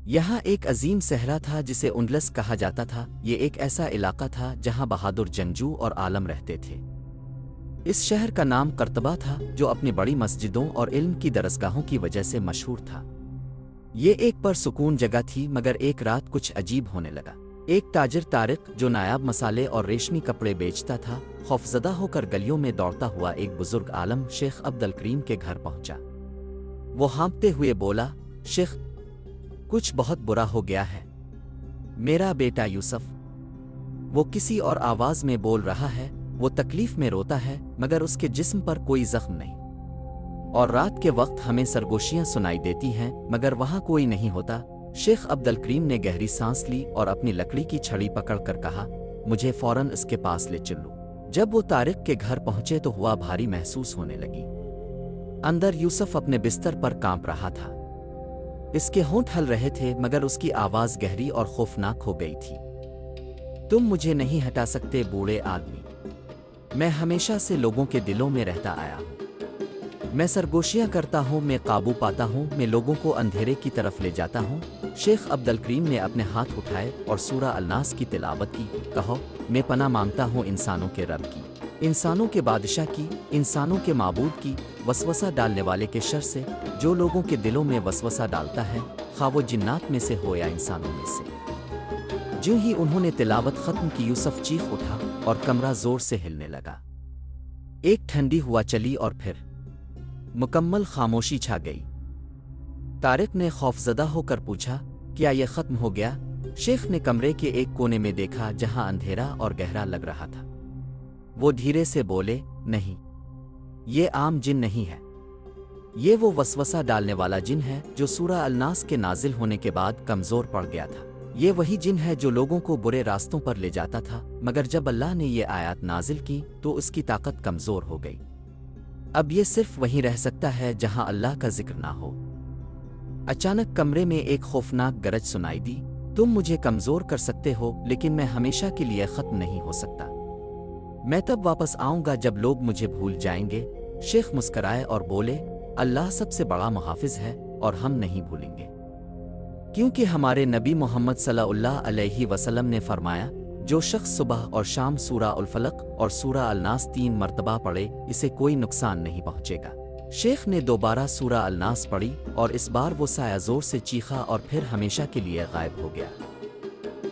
यहाँ एक अजीम सहरा था जिसे उंडलस कहा जाता था। ये एक ऐसा इलाका था जहाँ बहादुर जंगजू और आलम रहते थे। इस शहर का नाम कर्तबा था, जो अपनी बड़ी मस्जिदों और इल्म की दरसगाहों की वजह से मशहूर था। ये एक परसुकून जगह थी, मगर एक रात कुछ अजीब होने लगा। एक ताजिर तारिक, जो नायाब मसाले और रेशमी कपड़े बेचता था, खौफजदा होकर गलियों में दौड़ता हुआ एक बुजुर्ग आलम शेख अब्दुल करीम के घर पहुंचा। वो हाँफते हुए बोला, शेख, कुछ बहुत बुरा हो गया है। मेरा बेटा यूसुफ, वो किसी और आवाज में बोल रहा है। वो तकलीफ में रोता है, मगर उसके जिस्म पर कोई जख्म नहीं। और रात के वक्त हमें सरगोशियां सुनाई देती हैं, मगर वहां कोई नहीं होता। शेख अब्दुल करीम ने गहरी सांस ली और अपनी लकड़ी की छड़ी पकड़कर कहा, मुझे फौरन इसके पास ले चलो। जब वो तारिक के घर पहुंचे तो हवा भारी महसूस होने लगी। अंदर यूसुफ अपने बिस्तर पर कांप रहा था। इसके होंठ हल रहे थे, मगर उसकी आवाज गहरी और खौफनाक हो गई थी। तुम मुझे नहीं हटा सकते बूढ़े आदमी। मैं हमेशा से लोगों के दिलों में रहता आया हूँ। मैं सरगोशियां करता हूँ, मैं काबू पाता हूँ, मैं लोगों को अंधेरे की तरफ ले जाता हूँ। शेख अब्दुल करीम ने अपने हाथ उठाए और सूरा अल-नास की तिलावत की। कहो, मैं पनाह मांगता हूँ इंसानों के रब की, इंसानों के बादशाह की, इंसानों के माबूद की, वसवसा डालने वाले के शर से, जो लोगों के दिलों में वसवसा डालता है, खा वो जिन्नात में से हो या इंसानों में से। जो ही उन्होंने तिलावत खत्म की, यूसुफ चीख उठा और कमरा जोर से हिलने लगा। एक ठंडी हुआ चली और फिर मुकम्मल खामोशी छा गई। तारिक ने खौफजदा होकर पूछा, क्या यह खत्म हो गया? शेख ने कमरे के एक कोने में देखा जहां अंधेरा और गहरा लग रहा था। वो धीरे से बोले, नहीं, ये आम जिन नहीं है। ये वो वसवसा डालने वाला जिन है जो सूरा अल-नास के नाजिल होने के बाद कमजोर पड़ गया था। ये वही जिन है जो लोगों को बुरे रास्तों पर ले जाता था, मगर जब अल्लाह ने ये आयत नाजिल की तो उसकी ताकत कमजोर हो गई। अब ये सिर्फ वहीं रह सकता है जहां अल्लाह का जिक्र ना हो। अचानक कमरे में एक खौफनाक गरज सुनाई दी। तुम मुझे कमजोर कर सकते हो, लेकिन मैं हमेशा के लिए खत्म नहीं हो सकता। मैं तब वापस आऊंगा जब लोग मुझे भूल जाएंगे। शेख मुस्कराए और बोले, अल्लाह सबसे बड़ा मुहाफिज है और हम नहीं भूलेंगे, क्योंकि हमारे नबी मोहम्मद सल्लल्लाहु अलैहि वसल्लम ने फरमाया, जो शख्स सुबह और शाम सूरा उल फलक और सूरा अल-नास 3 मरतबा पढ़े, इसे कोई नुकसान नहीं पहुंचेगा। शेख ने दोबारा सूरा अल-नास पढ़ी और इस बार वो साया जोर से चीखा और फिर हमेशा के लिए गायब हो गया।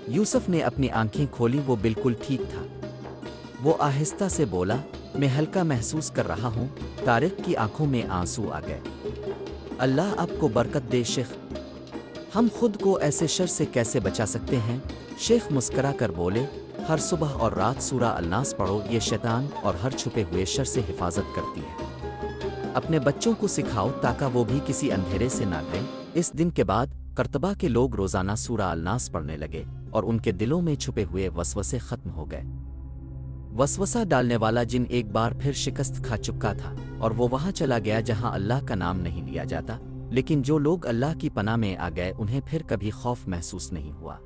यूसुफ ने अपनी आंखें खोली। वो बिल्कुल ठीक था। वो आहिस्ता से बोला, मैं हल्का महसूस कर रहा हूँ। तारिक की आंखों में आंसू आ गए। अल्लाह आपको बरकत दे शेख। हम खुद को ऐसे शर से कैसे बचा सकते हैं? शेख मुस्करा कर बोले, हर सुबह और रात सूरा अल-नास पढ़ो। ये शैतान और हर छुपे हुए शर से हिफाजत करती है। अपने बच्चों को सिखाओ ताकि वो भी किसी अंधेरे से ना डरें। इस दिन के बाद कर्तबा के लोग रोजाना सूरा अल-नास पढ़ने लगे और उनके दिलों में छुपे हुए वसवसे खत्म हो गए। वसवसा डालने वाला जिन एक बार फिर शिकस्त खा चुका था और वो वहां चला गया जहां अल्लाह का नाम नहीं लिया जाता। लेकिन जो लोग अल्लाह की पनाह में आ गए, उन्हें फिर कभी खौफ महसूस नहीं हुआ।